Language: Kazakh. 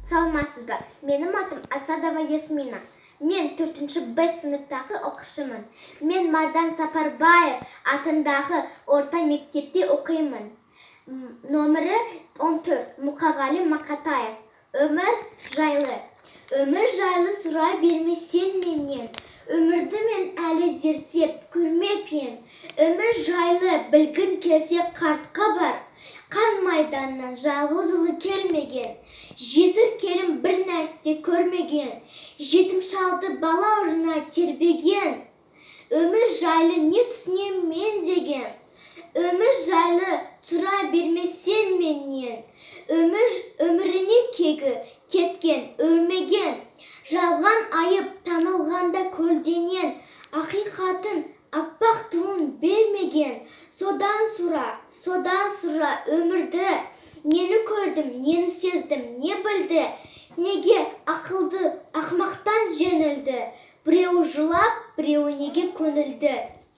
Саламатсыз ба? Менің атым Асадова Ясмина. Мен 4-ші Б сыныптағы оқушымын. Мен Мардан Сапарбаев атындағы орта мектепте оқимын. Номері 14. Мұқағали Мақатаев. Өмір жайлы. Өмір жайлы сұрай бермесең менен. Өмірді мен әлі зерттеп көрмеп ем. Өмір жайлы білгін келсе қартқа бар. Қан майданнан жалғыз ұлы келмеген. Жесір келім бір нәрсе көрмеген. Жетім шалды бала ұрына тербеген. Өмір жайлы не түсінем мен деген. Өмір жайлы сұрай бермесең менен. Өміріне кегі кеткен, өлмеген. Жалған айып танылғанда көлденен. Ақиқатын аппақ туын бермеген. Содан сұра өмірді. Нені көрдім, нені сездім, не білді. Неге ақылды ақмақтан жеңілді. Біреуі жылап, біреуі неге көнілді.